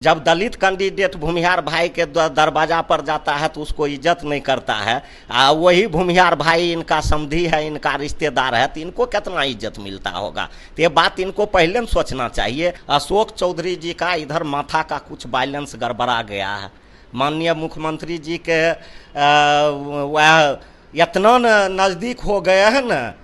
जब दलित कैंडिडेट भूमिहार भाई के दरवाजा पर जाता है तो उसको इज्जत नहीं करता है। वही भूमिहार भाई इनका समधी है, इनका रिश्तेदार है, तो इनको कितना इज्जत मिलता होगा। तो ये बात इनको पहले में सोचना चाहिए। अशोक चौधरी जी का इधर माथा का कुछ बैलेंस गड़बड़ा गया है। माननीय मुख्यमंत्री जी के वह इतना नज़दीक हो गए हैं न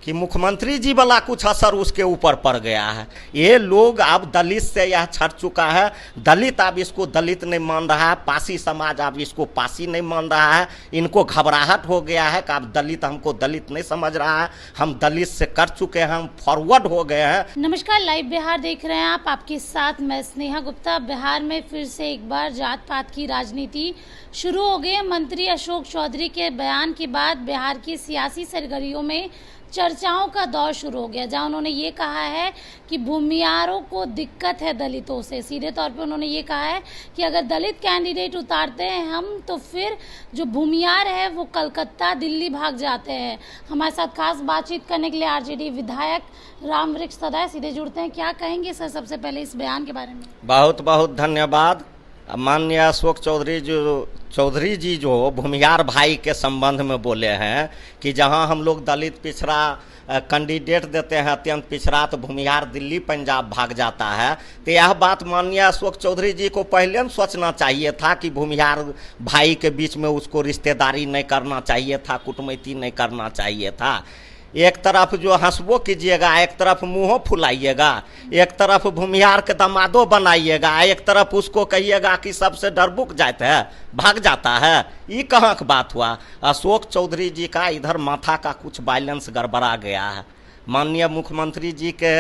कि मुख्यमंत्री जी वाला कुछ असर उसके ऊपर पड़ गया है। ये लोग अब दलित से यह छट चुका है। दलित अब इसको दलित नहीं मान रहा है, पासी समाज अब इसको पासी नहीं मान रहा है। इनको घबराहट हो गया है कि अब दलित हमको दलित नहीं समझ रहा है, हम दलित से कर चुके हैं, हम फॉरवर्ड हो गए हैं। नमस्कार, लाइव बिहार देख रहे हैं आप। आपके साथ मैं स्नेहा गुप्ता। बिहार में फिर से एक बार जात पात की राजनीति शुरू हो गई है। मंत्री अशोक चौधरी के बयान के बाद बिहार की सियासी सरगर्मियों में चर्चाओं का दौर शुरू हो गया, जहां उन्होंने ये कहा है कि भूमिहारों को दिक्कत है दलितों से। सीधे तौर पे उन्होंने ये कहा है कि अगर दलित कैंडिडेट उतारते हैं हम तो फिर जो भूमिहार है वो कलकत्ता दिल्ली भाग जाते हैं। हमारे साथ खास बातचीत करने के लिए आरजेडी विधायक रामवृक्ष सदाए सीधे जुड़ते हैं। क्या कहेंगे सर सबसे पहले इस बयान के बारे में? बहुत बहुत धन्यवाद। माननीय अशोक चौधरी जी जो भूमिहार भाई के संबंध में बोले हैं कि जहां हम लोग दलित पिछड़ा कैंडिडेट देते हैं अत्यंत पिछड़ा तो भूमिहार दिल्ली पंजाब भाग जाता है, तो यह बात माननीय अशोक चौधरी जी को पहले में सोचना चाहिए था कि भूमिहार भाई के बीच में उसको रिश्तेदारी नहीं करना चाहिए था, कुटमैती नहीं करना चाहिए था। एक तरफ जो हंसबो कीजिएगा, एक तरफ मुँह फुलाइएगा, एक तरफ भूमिहार के दमादो बनाइएगा, एक तरफ उसको कहिएगा कि सबसे डरबुक जाते है भाग जाता है। ये कहाँ की बात हुआ? अशोक चौधरी जी का इधर माथा का कुछ बैलेंस गड़बड़ा गया है। माननीय मुख्यमंत्री जी के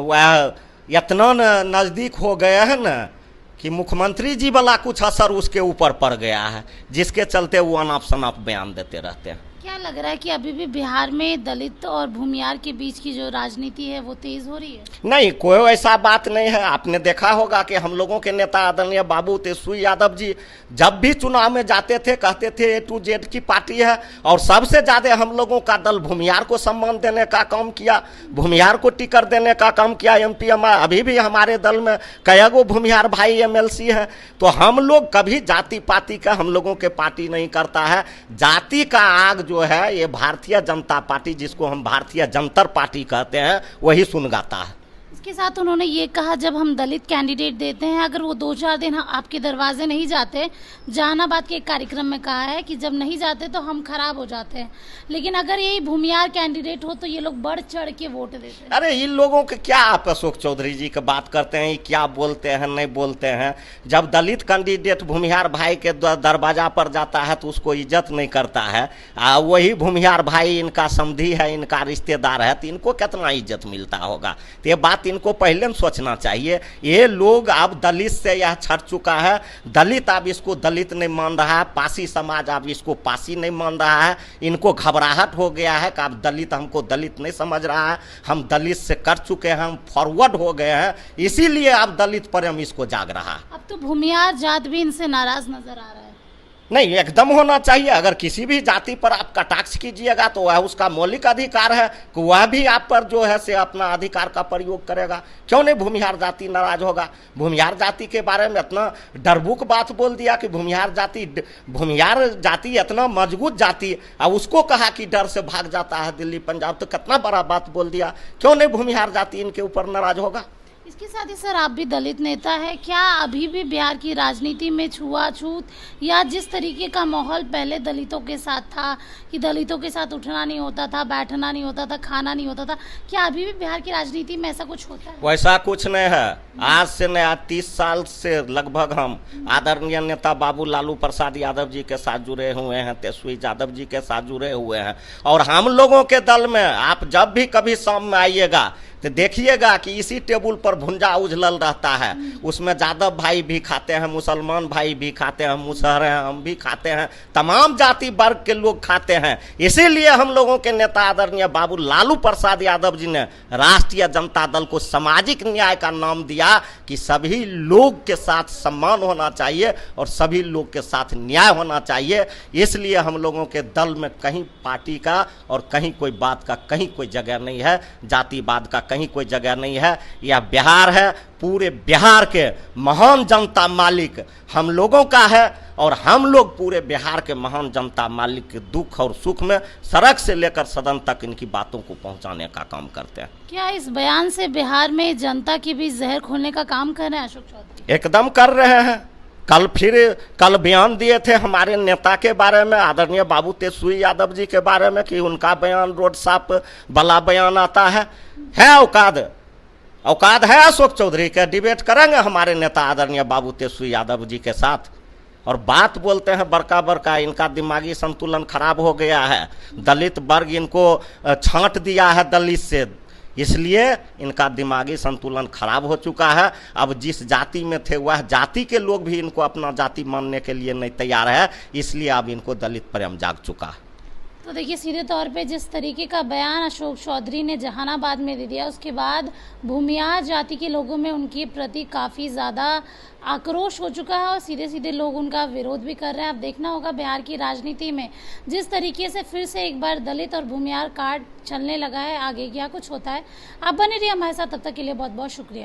वह इतना नज़दीक हो गए हैं न कि मुख्यमंत्री जी वाला कुछ असर उसके ऊपर पड़ गया है, जिसके चलते वो अनाप शनाप बयान देते रहते हैं। क्या लग रहा है कि अभी भी बिहार में दलित और भूमिहार के बीच की जो राजनीति है वो तेज हो रही है? नहीं, कोई ऐसा बात नहीं है। आपने देखा होगा कि हम लोगों के नेता आदरणीय बाबू तेजस्वी यादव जी जब भी चुनाव में जाते थे कहते थे A to Z की पार्टी है, और सबसे ज़्यादा हम लोगों का दल भूमिहार को सम्मान देने का काम किया, भूमिहार को टिकट देने का काम किया। MP अभी भी हमारे दल में कई गो भूमिहार भाई MLC हैं। तो हम लोग कभी जाति पाति का हम लोगों के पार्टी नहीं करता है। जाति का आग जो है ये भारतीय जनता पार्टी, जिसको हम भारतीय जनता पार्टी कहते हैं, वही सुनगाता है। इसके साथ उन्होंने ये कहा जब हम दलित कैंडिडेट देते हैं अगर वो 2-4 दिन आपके दरवाजे नहीं जाते, जहानाबाद के एक कार्यक्रम में कहा है कि जब नहीं जाते तो हम खराब हो जाते हैं, लेकिन अगर यही भूमिहार कैंडिडेट हो तो ये लोग बढ़ चढ़ के वोट देते हैं। अरे इन लोगों के क्या, आप अशोक चौधरी जी की बात करते हैं, क्या बोलते हैं नहीं बोलते हैं। जब दलित कैंडिडेट भूमिहार भाई के दरवाजा पर जाता है तो उसको इज्जत नहीं करता है। वही भूमिहार भाई इनका समधी है, इनका रिश्तेदार है, तो इनको कितना इज्जत मिलता होगा। तो ये बात इनको पहले में सोचना चाहिए। ये लोग अब दलित से यह छट चुका है। दलित अब इसको दलित नहीं मान रहा है, पासी समाज अब इसको पासी नहीं मान रहा है। इनको घबराहट हो गया है कि अब दलित हमको दलित नहीं समझ रहा है, हम दलित से कर चुके हैं, हम फॉरवर्ड हो गए हैं। इसीलिए अब दलित प्रेम इसको जाग रहा है। अब तो भूमिहार जात भी इनसे नाराज नजर आ रहा है। नहीं, एकदम होना चाहिए। अगर किसी भी जाति पर आप कटाक्ष कीजिएगा तो वह उसका मौलिक अधिकार है कि वह भी आप पर जो है से अपना अधिकार का प्रयोग करेगा। क्यों नहीं भूमिहार जाति नाराज होगा? भूमिहार जाति के बारे में इतना डरबुक बात बोल दिया कि भूमिहार जाति इतना मजबूत जाति, और उसको कहा कि डर से भाग जाता है दिल्ली पंजाब, तो कितना बड़ा बात बोल दिया। क्यों नहीं भूमिहार जाति इनके ऊपर नाराज होगा? इसके साथ ही सर आप भी दलित नेता है, क्या अभी भी बिहार की राजनीति में छुआछूत या जिस तरीके का माहौल पहले दलितों के साथ था कि दलितों के साथ उठना नहीं होता था, बैठना नहीं होता था, खाना नहीं होता था, क्या अभी भी बिहार की राजनीति में ऐसा कुछ होता है? वैसा कुछ नहीं है। आज से नहीं, आज 30 साल से लगभग हम आदरणीय नेता बाबू लालू प्रसाद यादव जी के साथ जुड़े हुए हैं, तेजस्वी यादव जी के साथ जुड़े हुए हैं। और हम लोगों के दल में आप जब भी कभी शाम में आइएगा तो देखिएगा कि इसी टेबल पर भुंजा उजलल रहता है। उसमें यादव भाई भी खाते हैं, मुसलमान भाई भी खाते हैं, मुसहर हैं, हम भी खाते हैं, तमाम जाति वर्ग के लोग खाते हैं। इसीलिए हम लोगों के नेता आदरणीय बाबू लालू प्रसाद यादव जी ने राष्ट्रीय जनता दल को सामाजिक न्याय का नाम दिया कि सभी लोग के साथ सम्मान होना चाहिए और सभी लोग के साथ न्याय होना चाहिए। इसलिए हम लोगों के दल में कहीं पार्टी का और कहीं कोई बात का कहीं कोई जगह नहीं है, जातिवाद का कहीं कोई जगह नहीं है। यह बिहार है, पूरे बिहार के महान जनता मालिक हम लोगों का है, और हम लोग पूरे बिहार के महान जनता मालिक के दुख और सुख में सड़क से लेकर सदन तक इनकी बातों को पहुंचाने का काम करते हैं। क्या इस बयान से बिहार में जनता की भी जहर खोलने का काम कर रहे हैं अशोक चौधरी? एकदम कर रहे हैं। कल बयान दिए थे हमारे नेता के बारे में, आदरणीय बाबू तेजस्वी यादव जी के बारे में, कि उनका बयान रोड साफ वाला बयान आता है औकात है अशोक चौधरी के। डिबेट करेंगे हमारे नेता आदरणीय बाबू तेजस्वी यादव जी के साथ, और बात बोलते हैं बड़का, इनका दिमागी संतुलन खराब हो गया है। दलित वर्ग इनको छांट दिया है दलित से, इसलिए इनका दिमागी संतुलन खराब हो चुका है। अब जिस जाति में थे वह जाति के लोग भी इनको अपना जाति मानने के लिए नहीं तैयार है, इसलिए अब इनको दलित प्रेम जाग चुका है। तो देखिए, सीधे तौर पे जिस तरीके का बयान अशोक चौधरी ने जहानाबाद में दे दिया, उसके बाद भूमियार जाति के लोगों में उनके प्रति काफ़ी ज़्यादा आक्रोश हो चुका है और सीधे सीधे लोग उनका विरोध भी कर रहे हैं। अब देखना होगा बिहार की राजनीति में जिस तरीके से फिर से एक बार दलित और भूमियार कार्ड चलने लगा है, आगे क्या कुछ होता है। आप बने रहिए हमारे साथ, तब तक के लिए बहुत बहुत शुक्रिया।